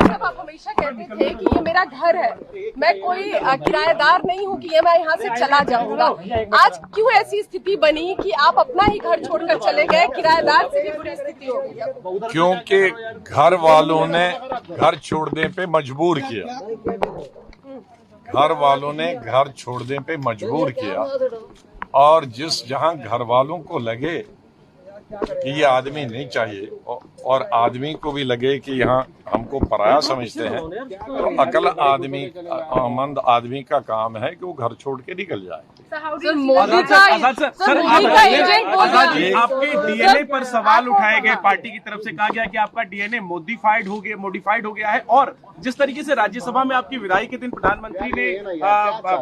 साहब आप हमेशा कहते थे कि ये मेरा घर है, मैं कोई किराएदार नहीं हूँ कि ये मैं यहाँ से चला जाऊंगा। आज क्यों ऐसी स्थिति बनी कि आप अपना ही घर छोड़कर चले गए? किराएदार से भी बुरी स्थिति हो गई। क्योंकि घर वालों ने घर छोड़ने पे मजबूर किया, घर वालों ने घर छोड़ने पे मजबूर किया। और जहां घर वालों को लगे कि ये आदमी नहीं चाहिए और आदमी को भी लगे कि यहाँ हमको पराया समझते हैं, तो अकल आदमी, मंद आदमी का काम है कि वो घर छोड़ के निकल जाए। आपके डीएनए पर सवाल उठाए गए, पार्टी की तरफ से कहा गया कि आपका डीएनए मॉडिफाइड हो गया है। और जिस तरीके से राज्यसभा में आपकी विदाई के दिन प्रधानमंत्री ने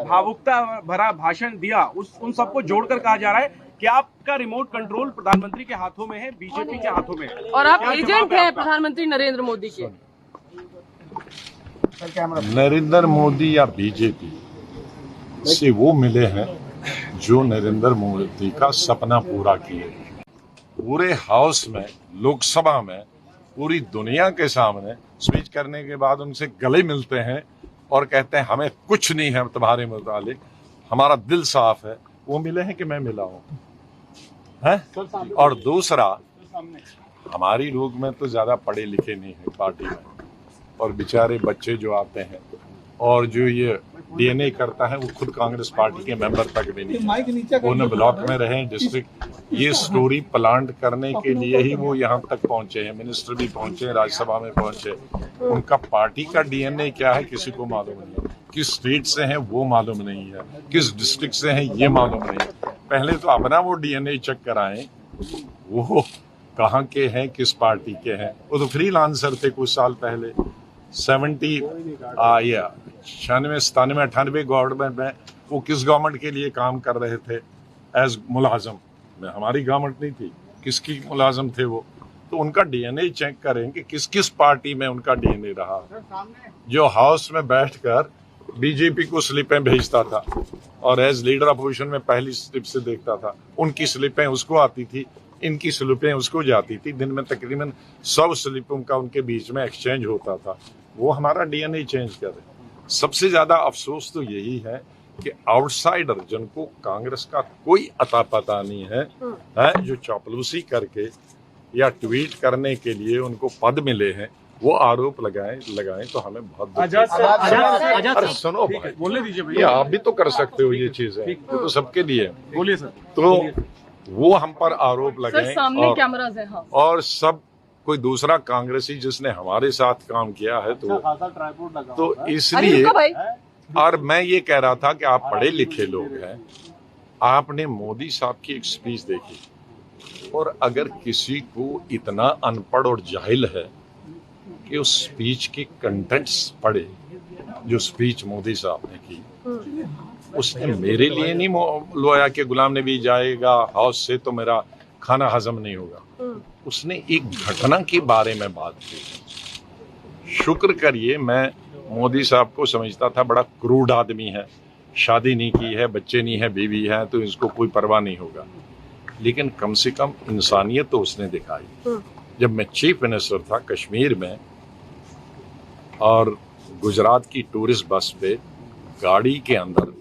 भावुकता भरा भाषण दिया, उन सबको जोड़कर कहा जा रहा है कि आपका रिमोट कंट्रोल प्रधानमंत्री के हाथों में है, बीजेपी के हाथों में है, और आप एजेंट हैं प्रधानमंत्री नरेंद्र मोदी के। नरेंद्र मोदी या बीजेपी से वो मिले हैं जो नरेंद्र मोदी का सपना पूरा किए। पूरे हाउस में, लोकसभा में, पूरी दुनिया के सामने स्पीच करने के बाद उनसे गले मिलते हैं और कहते हैं हमें कुछ नहीं है तुम्हारे मुतालिक, हमारा दिल साफ है। वो मिले हैं कि मैं मिला हूं है? और दूसरा, हमारी लोग में तो ज्यादा पढ़े लिखे नहीं है पार्टी में, और बेचारे बच्चे जो आते हैं और जो ये डीएनए करता है वो खुद कांग्रेस पार्टी के मेंबर तक भी नहीं, वो न ब्लॉक में रहे, डिस्ट्रिक्ट। ये स्टोरी प्लांट करने के लिए ही वो यहाँ तक पहुंचे हैं, मिनिस्टर भी पहुंचे, राज्यसभा में पहुंचे। उनका पार्टी का डीएनए क्या है किसी को मालूम नहीं है, किस स्टेट से हैं वो मालूम नहीं है, किस डिस्ट्रिक्ट से हैं ये मालूम नहीं है। पहले तो अपना वो डीएनए चेक कराएं, वो कहाँ के हैं, किस पार्टी के हैं। वो तो फ्रीलांसर थे कुछ साल पहले, 96, 98 गवर्नमेंट में वो किस गवर्नमेंट के लिए काम कर रहे थे एज मुलाजम में, हमारी गवर्नमेंट नहीं थी, किसकी मुलाजम थे वो। तो उनका डीएनए चेक करें कि किस किस पार्टी में उनका डीएनए रहा। जो हाउस में बैठकर बीजेपी को स्लिपें भेजता था और एज लीडर अपोजिशन में पहली स्लिप से देखता था, उनकी स्लिपें उसको आती थी, इनकी स्लिपें उसको जाती थी। दिन में तकरीबन 100 स्लिपों का उनके बीच में एक्सचेंज होता था। वो हमारा डीएनए चेंज करे। सबसे ज्यादा अफसोस तो यही है कि आउटसाइडर, जिनको कांग्रेस का कोई अता पता नहीं है, जो चापलूसी करके या ट्वीट करने के लिए उनको पद मिले हैं, वो आरोप लगाएं तो हमें बहुत अरे सुनो भाई, बोलने दीजिए ये आप भी तो कर सकते हो ये चीजें, ये तो सबके लिए। बोलिए सर। तो वो हम पर आरोप लगाएं और सब कोई दूसरा कांग्रेसी जिसने हमारे साथ काम किया है तो इसलिए। और मैं ये कह रहा था कि आप पढ़े लिखे लोग हैं, आपने मोदी साहब की एक स्पीच देखी, और अगर किसी को इतना अनपढ़ और जाहिल है कि उस स्पीच के कंटेंट्स पढ़े, जो स्पीच मोदी साहब ने की, उसने मेरे लिए नहीं लोया कि गुलाम नबी जाएगा हाउस से तो मेरा खाना हजम नहीं होगा। उसने एक घटना के बारे में बात की। शुक्र करिए, मैं मोदी साहब को समझता था बड़ा क्रूड आदमी है, शादी नहीं की है, बच्चे नहीं है, बीवी है, तो इसको कोई परवाह नहीं होगा। लेकिन कम से कम इंसानियत तो उसने दिखाई। जब मैं चीफ मिनिस्टर था कश्मीर में, और गुजरात की टूरिस्ट बस पे गाड़ी के अंदर,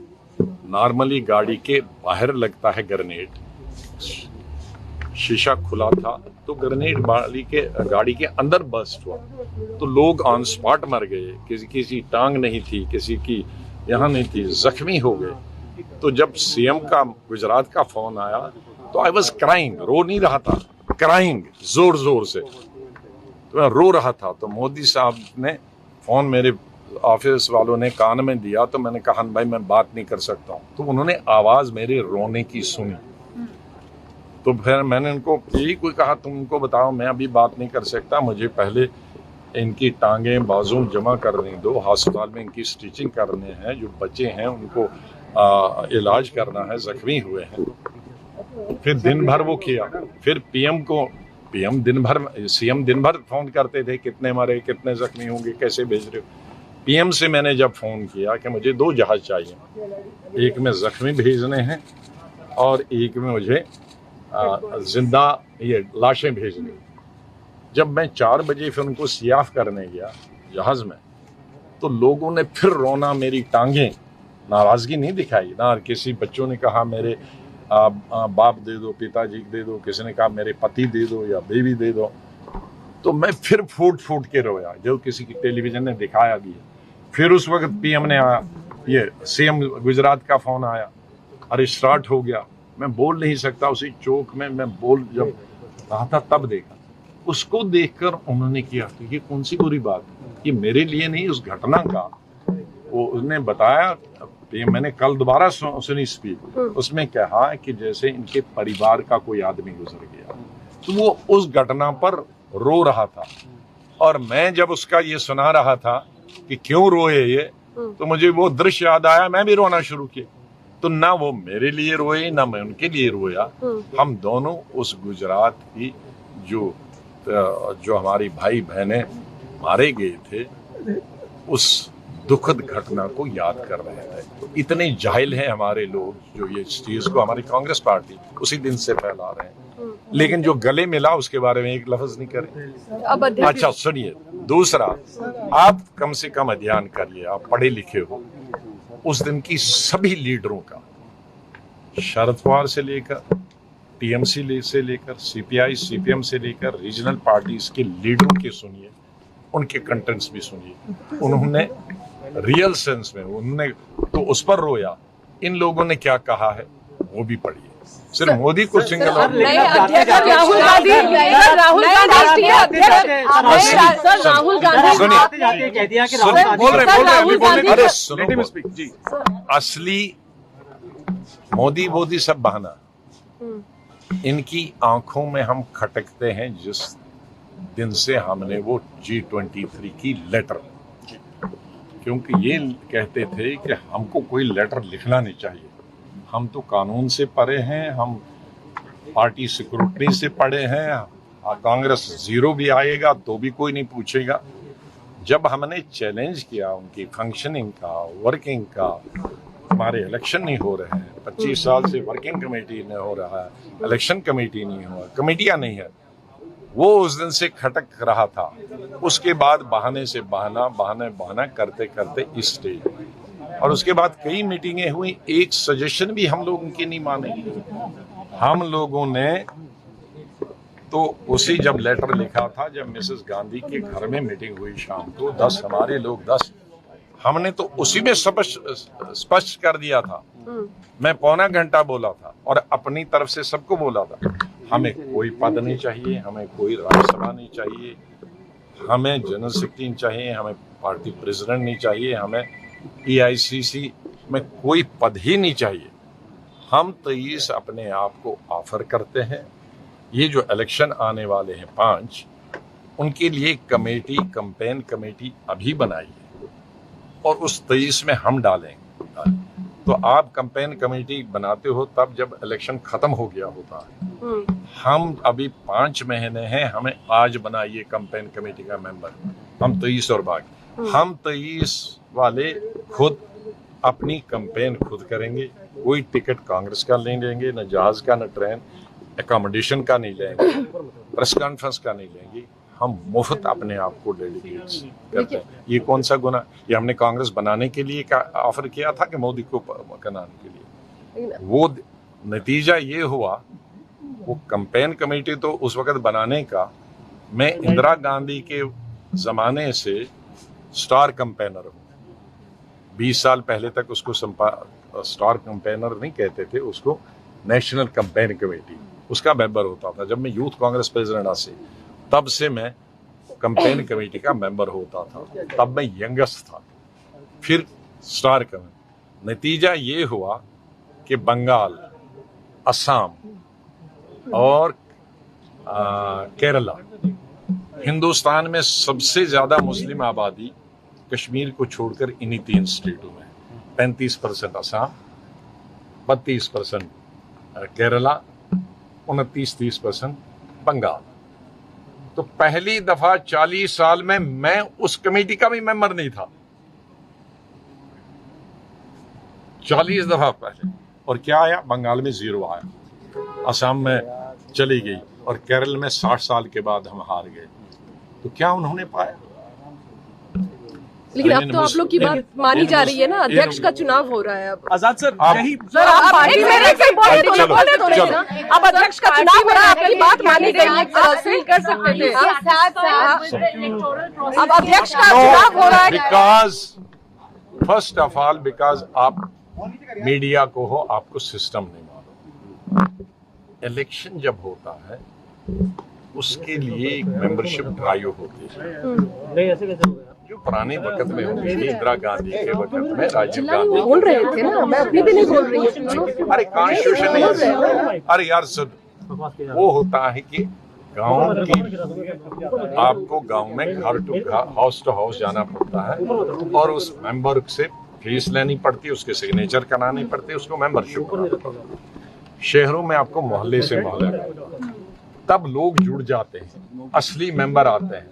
नॉर्मली गाड़ी के बाहर लगता है ग्रेनेड, शीशा खुला था तो ग्रेनेड गाड़ी के अंदर बस्ट हुआ, तो लोग ऑन स्पॉट मर गए। किसी टांग नहीं थी, किसी की यहाँ नहीं थी, जख्मी हो गए। तो जब सीएम का गुजरात का फोन आया तो आई वाज क्राइंग, रो नहीं रहा था, क्राइंग जोर जोर से, तो मैं रो रहा था। तो मोदी साहब ने फोन मेरे ऑफिस वालों ने कान में दिया, तो मैंने कहा भाई मैं बात नहीं कर सकता हूँ। तो उन्होंने आवाज मेरे रोने की सुनी, तो फिर मैंने उनको यही कोई कहा, तुम उनको बताओ मैं अभी बात नहीं कर सकता, मुझे पहले इनकी टांगें बाजू जमा करने दो, अस्पताल में इनकी स्टिचिंग करने हैं, जो बच्चे हैं उनको इलाज करना है, जख्मी हुए हैं। फिर दिन भर वो किया। फिर सीएम दिन भर फोन करते थे, कितने मरे, कितने जख्मी होंगे, कैसे भेज रहे हो। पीएम से मैंने जब फोन किया कि मुझे 2 जहाज चाहिए, एक में जख्मी भेजने हैं और एक में मुझे जिंदा ये लाशें भेजनी। जब मैं 4 बजे फिर उनको सियाफ करने गया जहाज में, तो लोगों ने फिर रोना, मेरी टांगें, नाराजगी नहीं दिखाई ना। किसी बच्चों ने कहा मेरे बाप दे दो, पिताजी दे दो, किसी ने कहा मेरे पति दे दो या बेबी दे दो। तो मैं फिर फूट फूट के रोया, जो किसी की टेलीविजन ने दिखाया भी है। फिर उस वक्त पीएम ने आया, ये सीएम गुजरात का फोन आया, अरे स्टार्ट हो गया। मैं बोल नहीं सकता, उसी चौक में मैं बोल जब रहा था तब देखा। उसको देखकर उन्होंने किया कि ये कौन सी बुरी बात, ये मेरे लिए नहीं, उस घटना का वो उसने बताया। मैंने कल दोबारा सुनी स्पीच, उसमें कहा कि जैसे इनके परिवार का कोई आदमी गुजर गया, तो वो उस घटना पर रो रहा था। और मैं जब उसका ये सुना रहा था कि क्यों रोए ये, तो मुझे वो दृश्य याद आया, मैं भी रोना शुरू किया। तो ना वो मेरे लिए रोए ना मैं उनके लिए रोया, हम दोनों उस गुजरात की जो हमारी भाई बहनें मारे गए थे उस दुखद घटना को याद कर रहे थे। तो इतने जाहिल हैं हमारे लोग जो ये चीज को, हमारी कांग्रेस पार्टी उसी दिन से फैला रहे हैं, लेकिन जो गले मिला उसके बारे में एक लफ्ज नहीं करें। अच्छा सुनिए, दूसरा, आप कम से कम अध्ययन करिए, आप पढ़े लिखे हो, उस दिन की सभी लीडरों का, शरद पवार से लेकर टीएमसी से लेकर सीपीआई सीपीएम से लेकर रीजनल पार्टीज के लीडरों के सुनिए, उनके कंटेंट्स भी सुनिए। उन्होंने रियल सेंस में उन्होंने तो उस पर रोया, इन लोगों ने क्या कहा है वो भी पढ़िए। सिर्फ मोदी को सिंगल राहुल गांधी अरे सुनो जी, असली मोदी सब बहाना। इनकी आंखों में हम खटकते हैं जिस दिन से हमने वो G23 की लेटर, क्योंकि ये कहते थे कि हमको कोई लेटर लिखना नहीं चाहिए, हम तो कानून से पढ़े हैं, हम पार्टी सिक्योरिटी से पढ़े हैं, कांग्रेस जीरो भी आएगा तो भी कोई नहीं पूछेगा। जब हमने चैलेंज किया उनकी फंक्शनिंग का, वर्किंग का, हमारे इलेक्शन नहीं हो रहे हैं, 25 साल से वर्किंग कमेटी नहीं हो रहा है, इलेक्शन कमेटी नहीं हुआ, कमेटियां नहीं है, वो उस दिन से खटक रहा था। उसके बाद बहाने से बहाना करते करते इस स्टेज, और उसके बाद कई मीटिंगें हुई, एक सजेशन भी हम लोग उनकी नहीं माने। हम लोगों ने तो उसी जब लेटर लिखा था, जब मिसेस गांधी के घर में मीटिंग हुई शाम को, 10 हमारे लोग 10, हमने तो उसी में स्पष्ट कर दिया था। मैं पौना घंटा बोला था और अपनी तरफ से सबको बोला था, हमें कोई पद नहीं चाहिए, हमें कोई राज्यसभा नहीं चाहिए, हमें जनरल सेक्रेटरी नहीं चाहिए, हमें पार्टी प्रेसिडेंट नहीं चाहिए, हमें EICC में कोई पद ही नहीं चाहिए। हम 23 अपने आप को ऑफर करते हैं। ये जो इलेक्शन आने वाले हैं 5, उनके लिए कमेटी, कैंपेन कमेटी अभी बनाई है और उस 23 में हम डालेंगे। तो आप कैंपेन कमेटी बनाते हो तब जब इलेक्शन खत्म हो गया होता है। हम अभी 5 महीने हैं, हमें आज बनाइए कैंपेन कमेटी का मेंबर, हम 23 और बाकी, हम 23 वाले खुद अपनी कैंपेन खुद करेंगे। कोई टिकट कांग्रेस का नहीं लेंगे, न जहाज का, न ट्रेन एकोमोडेशन का नहीं लेंगे, प्रेस कॉन्फ्रेंस का नहीं लेंगे, हम मुफ्त अपने आप को डेलीगेट्स करते हैं। ये कौन सा गुना, ये हमने कांग्रेस बनाने के लिए ऑफर किया था कि मोदी को बनाने के लिए? वो नतीजा ये हुआ, वो कैंपेन कमेटी तो उस वक्त बनाने का, मैं इंदिरा गांधी के जमाने से स्टार कैंपेनर हूँ। 20 साल पहले तक उसको स्टार कैंपेनर नहीं कहते थे, उसको नेशनल कैंपेन कमेटी, उसका मेंबर होता था। जब मैं यूथ कांग्रेस प्रेसिडेंट से, तब से मैं कैंपेन कमेटी का मेंबर होता था, तब मैं यंगेस्ट था, फिर स्टार कैंपेन। नतीजा ये हुआ कि बंगाल, असम और केरला, हिंदुस्तान में सबसे ज्यादा मुस्लिम आबादी कश्मीर को छोड़कर इन्हीं 3 स्टेटों में, 35% असम, 32% केरला, 29-30% बंगाल। तो पहली दफा 40 साल में मैं उस कमेटी का भी मेंबर नहीं था, 40 दफा पहले। और क्या आया? बंगाल में 0 आया, असम में चली गई, और केरल में 60 साल के बाद हम हार गए। तो क्या उन्होंने पाया? लेकिन अब तो आप लोग की बात मानी जा रही है ना, अध्यक्ष का चुनाव हो रहा है अब। आजाद सर, यही सर आप बोले तो नहीं ना, अब अध्यक्ष का चुनाव हो रहा है, आपकी बात मानी गई एक तरह से कर सकते थे। अब अध्यक्ष का चुनाव हो रहा है। Because first of all because आप मीडिया को हो, आपको सिस्टम नहीं मालूम। इलेक्शन जब होता है उसके लिए एक मेंबरशिप ड्राइव होती है जो पुराने वक्त में होती थी, इंदिरा गांधी के वक्त में, राजीव गांधी बोल रहे थे ना, मैं अभी भी नहीं बोल रही हूँ। अरे कॉन्स्टिट्यूशन, अरे यार सर, वो होता है कि गांव की आपको गांव में घर टू हाउस जाना पड़ता है और उस मेंबर से फीस लेनी पड़ती है, उसके सिग्नेचर करानी पड़ती है, उसको मेंबरशिप करानी पड़ती है। शहरों में आपको मोहल्ले से मोहल्ले, तब लोग जुड़ जाते हैं, असली मेंबर आते हैं।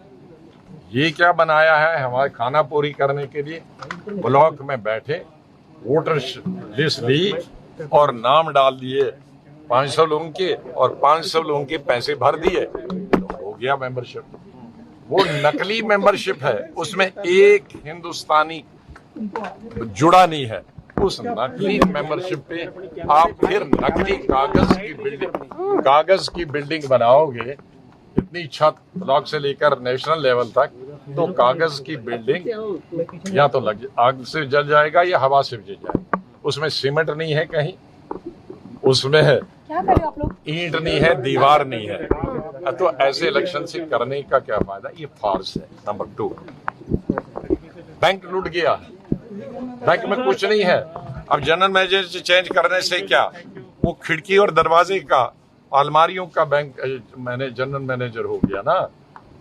ये क्या बनाया है हमारे खाना पूरी करने के लिए, ब्लॉक में बैठे वोटर लिस्ट ली और नाम डाल दिए 500 लोगों के और 500 लोगों के पैसे भर दिए, तो हो गया मेंबरशिप। वो नकली मेंबरशिप है, उसमें एक हिंदुस्तानी जुड़ा नहीं है। उस नकली मेंबरशिप पे आप फिर नकली कागज की बिल्डिंग बनाओगे, इतनी छत ब्लॉक से लेकर नेशनल लेवल तक, तो कागज की बिल्डिंग या तो आग से जल जाएगा या हवा से जल जाएगा। उसमें सीमेंट नहीं है कहीं, उसमें क्या करें आप लोग, ईंट नहीं है, दीवार नहीं है, तो ऐसे इलेक्शन से करने का क्या फायदा। ये फार्स है। नंबर 2, बैंक लूट गया, बैंक में कुछ नहीं है। अब जनरल मैनेजर चेंज करने से क्या, वो खिड़की और दरवाजे का, अलमारियों का बैंक जनरल मैनेजर हो गया ना।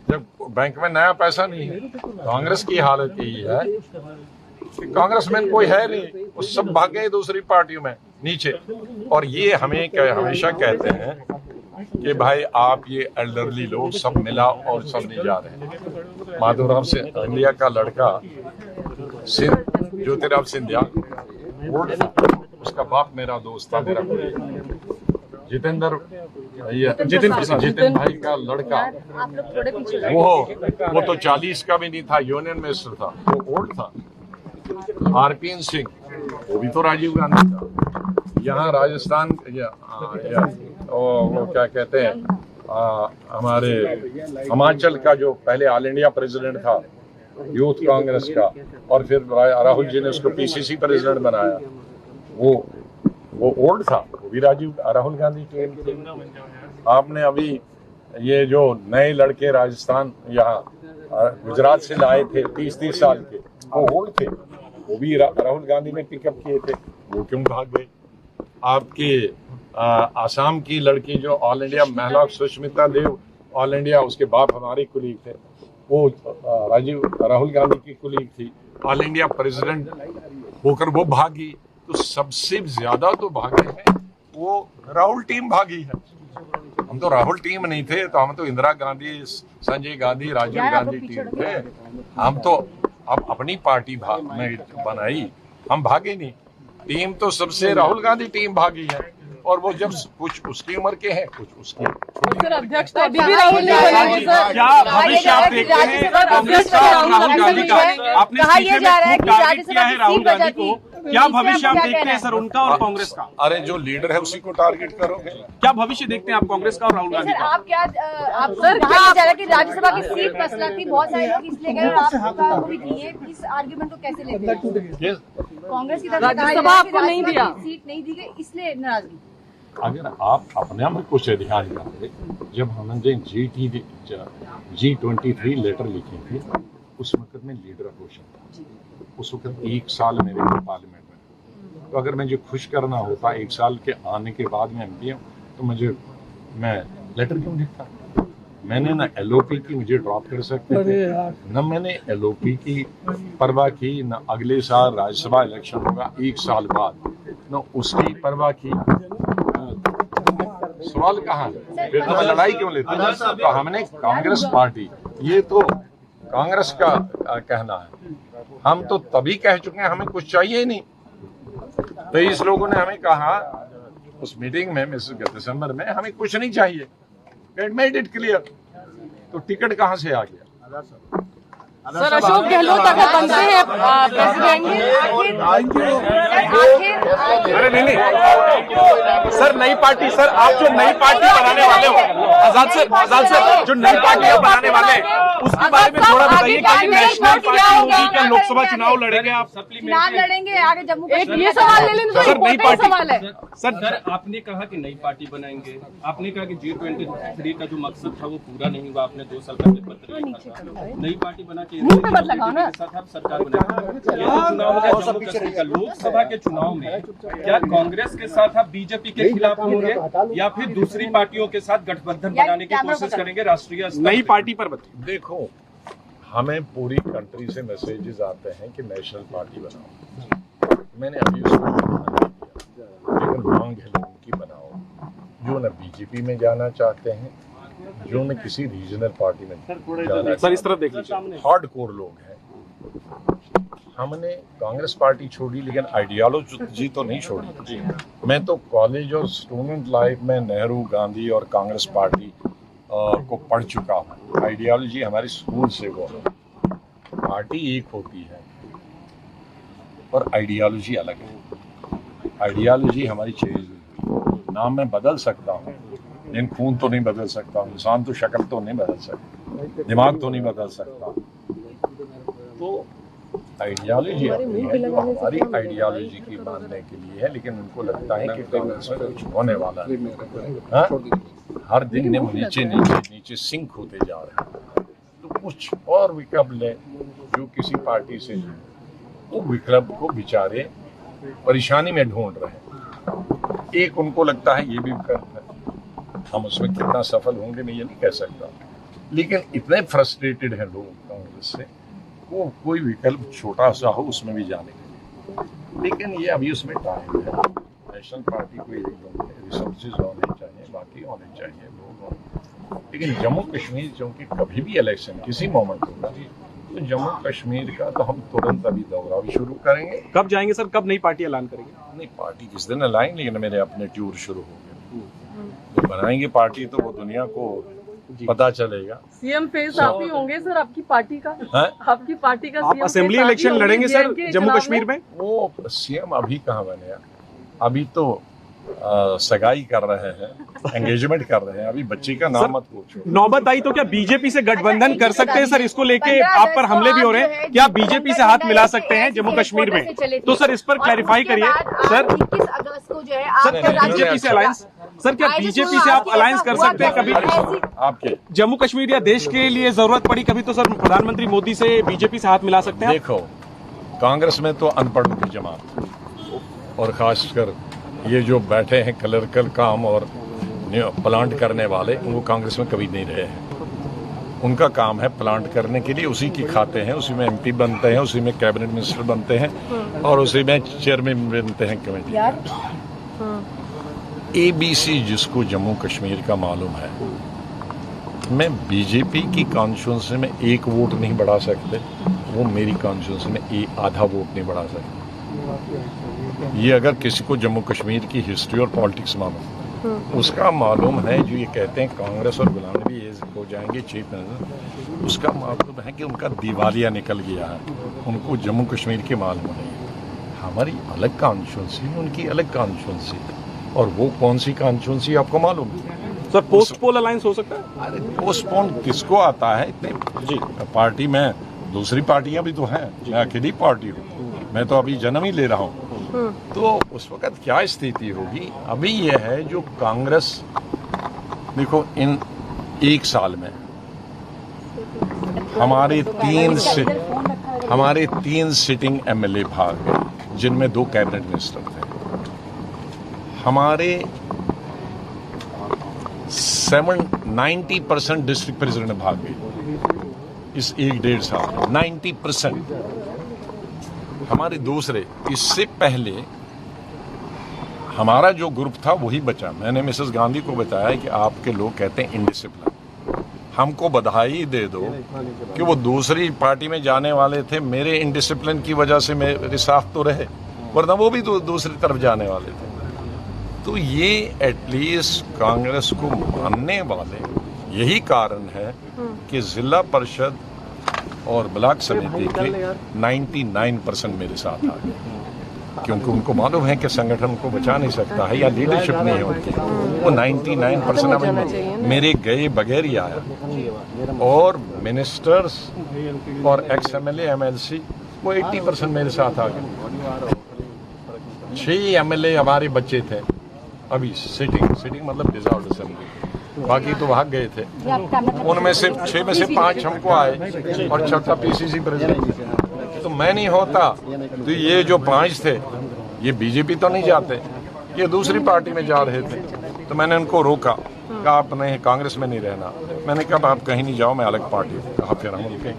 जब बैंक में नया पैसा नहीं है, कांग्रेस की हालत यही है कि कांग्रेसमैन कोई है नहीं, वो सब भाग गए दूसरी पार्टियों में नीचे। और ये हमें हमेशा कहते हैं कि भाई आप ये एल्डरली लोग सब मिला और सब नहीं जा रहे हैं। माधवराव सिंधिया का लड़का ज्योतिराव सिंधिया, उसका बाप मेरा दोस्त था, मेरा जितेंद्र भाई का लड़का, वो तो 40 का भी नहीं था, यूनियन मिनिस्टर था, वो ओल्ड था। आरपीएन सिंह, वो भी तो राजीव गांधी था। यहाँ राजस्थान वो क्या कहते हैं, हमारे हिमाचल का जो पहले ऑल इंडिया प्रेसिडेंट था यूथ कांग्रेस का, और फिर राहुल जी ने उसको पीसीसी प्रेसिडेंट बनाया, वो ओल्ड था, वो भी राहुल गांधी के। आपने अभी ये जो नए लड़के राजस्थान यहाँ गुजरात से लाए थे 30-30 साल के, वो ओल्ड थे, वो भी राहुल गांधी ने पिकअप किए थे, वो क्यों भाग गए। आपके आसाम की लड़की जो ऑल इंडिया महिला सुष्मिता देव, ऑल इंडिया, उसके बाप हमारे कुलीग थे, वो राहुल गांधी की कुलीग थी, ऑल इंडिया प्रेसिडेंट होकर वो भागी। तो सबसे ज्यादा तो भागे हैं वो राहुल टीम भागी है। हम तो राहुल टीम नहीं थे, तो हम तो इंदिरा गांधी, संजय गांधी, राजीव गांधी टीम थे। हम तो अब अपनी पार्टी में बनाई, हम भागे नहीं। टीम तो सबसे राहुल गांधी टीम भागी है, और वो जब कुछ उसकी उम्र के हैं, कुछ उसकी। सर अध्यक्ष तो अभी भी राहुल नहीं बनेंगे सर। क्या भविष्य आप देखते हैं कांग्रेस का और राहुल गांधी का? आपने टारगेट किया है राहुल गांधी को, क्या भविष्य आप देखते हैं सर उनका और कांग्रेस का? अरे जो लीडर है उसी को टारगेट करोगे। क्या भविष्य देखते हैं आप कांग्रेस का और राहुल गांधी का? आप क्या आप सर कहा जा रहा है कि राज्यसभा की सीट मसला थी, बहुत सारे लोग इसलिए गए और आपका वो भी दिए, इस आर्गुमेंट को कैसे लेते हैं? कांग्रेस की तरफ से राज्यसभा आपको नहीं दिया, सीट नहीं दी गई, इसलिए नाराजगी। अगर आप अपने आप कुछ ध्यान करें, जब हमने G23 लेटर लिखे थे, उस वक्त में लीडर अपोजिशन था, उस वक्त 1 साल मेरे को पार्लियामेंट में। तो अगर मुझे खुश करना होता 1 साल के आने के बाद में एमपी हूँ, तो मैं लेटर क्यों लिखता? मैंने ना एलओपी की मुझे ड्रॉप कर सकते थे, न मैंने एलओपी की परवाह की, न अगले साल राज्यसभा इलेक्शन होगा 1 साल बाद, न उसकी परवाह की। सवाल कहाँ है? फिर तो मैं लड़ाई क्यों लेता? तो हमने कांग्रेस पार्टी, ये तो कांग्रेस का कहना है, हम तो तभी कह चुके हैं हमें कुछ चाहिए ही नहीं। 23 लोगों ने हमें कहा उस मीटिंग में दिसंबर में, हमें कुछ नहीं चाहिए, मेड इट क्लियर। तो टिकट कहाँ से आ गया? सर अशोक गहलोत अगर बनते हैं प्रेसिडेंट, अरे नहीं सर, नई पार्टी, सर आप जो नई पार्टी बनाने वाले हो, आजाद सर जो नई पार्टी बनाने वाले हैं उसके बारे में थोड़ा बताइए। क्या नेशनल पार्टी होगी, क्या लोकसभा चुनाव लड़ेंगे आप? चुनाव लड़ेंगे आगे जम्मू ये सवाल ले लें, सर नई पार्टी सवाल है सर आपने कहा कि नई पार्टी बनाएंगे, आपने कहा कि G23 का जो मकसद था वो पूरा नहीं हुआ, आपने 2 साल पहले पत्र लिखा था, नई पार्टी बना के मुंह पे मत लगाओ ना। साथ आप सरकार बनाएंगे। ये जो चुनाव होगा जम्मू कश्मीर का, लोकसभा के चुनाव में क्या कांग्रेस के साथ आप बीजेपी के खिलाफ होंगे या फिर दूसरी पार्टियों के साथ गठबंधन बनाने की कोशिश करेंगे राष्ट्रीय नई पार्टी पर? बताइए। देखो, हमें पूरी कंट्री से मैसेजेस आते हैं कि नेशनल पार्टी बनाओ। मैंने अभी उसको मना नहीं किया, लेकिन मांग है लोगों की बनाओ जो न बीजेपी में जाना चाहते हैं, जो न किसी रीजनल पार्टी में जाना। सर इस तरफ देख लीजिए, हार्डकोर लोग हैं। हमने कांग्रेस पार्टी छोड़ी लेकिन आइडियोलॉजी तो नहीं छोड़ी। मैं तो कॉलेज और स्टूडेंट लाइफ में नेहरू, गांधी और कांग्रेस पार्टी को पढ़ चुका हूँ। आइडियोलॉजी हमारे स्कूल से वो है। पार्टी एक होती है और आइडियोलॉजी अलग है। आइडियोलॉजी हमारी चेंज हुई, नाम मैं बदल सकता हूँ लेकिन खून तो नहीं बदल सकता, इंसान तो शक्ल तो नहीं बदल सकता, दिमाग तो नहीं बदल सकता। तो आइडियोलॉजी हमारी आइडियोलॉजी की मानने के लिए है, लेकिन उनको लगता है कि कांग्रेस में कुछ होने वाला है। हाँ? हर दिन नीचे नीचे नीचे सिंक होते जा रहे हैं। तो कुछ और विकल्प ले जो किसी पार्टी से वो विकल्प को बेचारे परेशानी में ढूंढ रहे हैं। एक उनको लगता है ये भी विकल्प है, हम उसमें कितना सफल होंगे मैं ये नहीं कह सकता, लेकिन इतने फ्रस्ट्रेटेड हैं लोग कांग्रेस से, वो कोई विकल्प छोटा सा हो उसमें भी जाने के लिए। लेकिन ये अभी उसमें टाइम है। नेशनल पार्टी को रिसोर्सेज होने चाहिए, बाकी होने चाहिए, लोग होने। लेकिन जम्मू कश्मीर क्योंकि कभी भी इलेक्शन किसी मोमेंट होगा, तो जम्मू कश्मीर का तो हम तुरंत अभी दौरा भी शुरू करेंगे। कब जाएंगे सर, कब नई पार्टी ऐलान करेंगे? नहीं, पार्टी किस दिन ऐलाएंगे, लेकिन मेरे अपने टूर शुरू हो गए। जब बनाएंगे पार्टी तो वो दुनिया को पता चलेगा। सीएम फेस आप ही होंगे सर आपकी पार्टी का? है? आपकी पार्टी का आप असेंबली इलेक्शन लड़ेंगे सर जम्मू कश्मीर में? वो सीएम अभी कहाँ बने, अभी तो सगाई कर रहे हैं, एंगेजमेंट कर रहे हैं, अभी बच्ची का नाम मत पूछो। नौबत आई तो क्या बीजेपी से गठबंधन कर सकते हैं सर? इसको लेके आप पर हमले भी हो रहे हैं, क्या बीजेपी से हाथ मिला सकते हैं जम्मू कश्मीर में? तो सर इस पर क्लैरिफाई करिए सर। 21 अगस्त को जो है बीजेपी से अलायंस, सर क्या बीजेपी से आप अलायंस कर सकते हैं कभी? आपके जम्मू कश्मीर या देश के लिए जरूरत पड़ी कभी तो सर प्रधानमंत्री मोदी से बीजेपी से हाथ मिला सकते हैं? देखो, कांग्रेस में तो अनपढ़ों की जमात और खासकर ये जो बैठे हैं क्लर्कल काम और प्लांट करने वाले, वो कांग्रेस में कभी नहीं रहे हैं। उनका काम है प्लांट करने के लिए, उसी की खाते हैं, उसी में एमपी बनते हैं, उसी में कैबिनेट मिनिस्टर बनते हैं और उसी में चेयरमैन बनते हैं कमेटी। ABC जिसको जम्मू कश्मीर का मालूम है, मैं बीजेपी की कॉन्स्टिट्यूंसी में एक वोट नहीं बढ़ा सकते, वो मेरी कॉन्स्टिट्यूंसी में आधा वोट नहीं बढ़ा सकते। ये अगर किसी को जम्मू कश्मीर की हिस्ट्री और पॉलिटिक्स मालूम, उसका मालूम है। जो ये कहते हैं कांग्रेस और गुलाम नबी हो जाएंगे चीफ मिनिस्टर, उसका मालूम है कि उनका दिवालिया निकल गया है, उनको जम्मू कश्मीर की मालूम नहीं। हमारी अलग कॉन्स्टिट्यूंसी, उनकी अलग कॉन्स्टिट्यूंसी, और वो कौन सी कॉन्स्टिट्यूंसी आपको मालूम है? सर पोस्ट पोल अलायंस हो सकता है? अरे पोस्टपोन किसको आता है इतने जी पार्टी में, दूसरी पार्टियां भी तो हैं, मैं अकेली पार्टी हूँ, मैं तो अभी जन्म ही ले रहा हूँ। तो उस वक्त क्या स्थिति होगी? अभी यह है जो कांग्रेस, देखो इन एक साल में हमारे तीन सिटिंग MLA भाग गए, जिनमें 2 कैबिनेट मिनिस्टर थे। हमारे 90% डिस्ट्रिक्ट प्रेसिडेंट भाग गए इस 1-1.5 साल, 90%। हमारे दूसरे, इससे पहले हमारा जो ग्रुप था वही बचा। मैंने मिसेस गांधी को बताया कि आपके लोग कहते हैं इनडिसिप्लिन, हमको बधाई दे दो कि वो दूसरी पार्टी में जाने वाले थे, मेरे इनडिसिप्लिन की वजह से मेरे साथ तो रहे, वरना वो भी दूसरी तरफ जाने वाले थे। तो ये एटलीस्ट कांग्रेस को मानने वाले, यही कारण है कि जिला परिषद और ब्लॉक समिति के 99% मेरे साथ आ गए, क्योंकि उनको मालूम है कि संगठन को बचा नहीं सकता है या लीडरशिप नहीं है उनकी। वो 99% अब मेरे गए बगैर ही आया, और मिनिस्टर्स और एक्स MLA MLC वो 80% मेरे साथ आ गए। 6 MLA हमारे बच्चे थे अभी सिटिंग मतलब डिसॉल्व असेंबली, बाकी तो भाग गए थे। उनमें से 6 में से 5 हमको आए और 6था PCC प्रेसिडेंट। तो मैं नहीं होता तो ये जो 5 थे ये बीजेपी तो नहीं जाते, ये दूसरी पार्टी में जा रहे थे। तो मैंने उनको रोका, कहा आप नहीं कांग्रेस में नहीं रहना। मैंने कहा आप कहीं नहीं जाओ, मैं अलग पार्टी हूँ। कहा फिर हम उनके,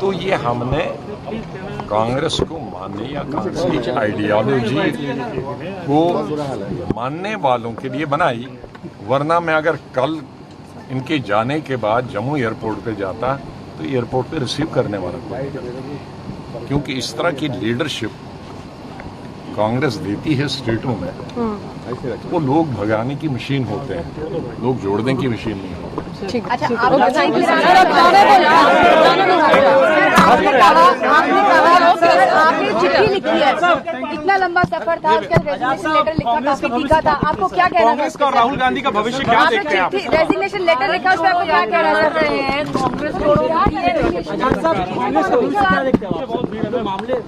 तो ये हमने कांग्रेस को मानने या कांग्रेस की आइडियोलॉजी को मानने वालों के लिए बनाई, वरना मैं अगर कल इनके जाने के बाद जम्मू एयरपोर्ट पे जाता तो एयरपोर्ट पे रिसीव करने वाला कोई, क्योंकि इस तरह की लीडरशिप कांग्रेस देती है स्टेटों में, वो लोग भगाने की मशीन होते हैं, लोग जोड़ने की मशीन नहीं होती। अच्छा, आपने चिट्ठी लिखी है, इतना लंबा सफर था, आपका रेजिग्नेशन लेटर लिखा, काफी तीखा था, आपको क्या कहना है? कांग्रेस का और राहुल गांधी का भविष्य क्या देखते हैं आप? रेजिग्नेशन लेटर लिखा, उसमें आपको क्या कहना है? कांग्रेस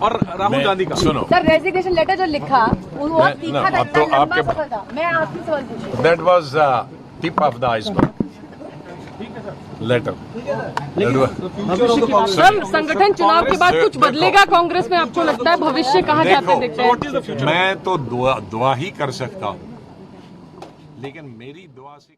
और राहुल गांधी का सुनो सर, रेजिग्नेशन लेटर जो लिखा वो बहुत तीखा था, तो इतना लंबा आपके सफर था। मैं आपसे सवाल पूछूं, that was tip of the iceberg letter. Sir, संगठन चुनाव के बाद कुछ बदलेगा कांग्रेस में, आपको लगता है? भविष्य कहाँ जाते देखते हैं? मैं तो दुआ ही कर सकता हूँ, लेकिन मेरी दुआ से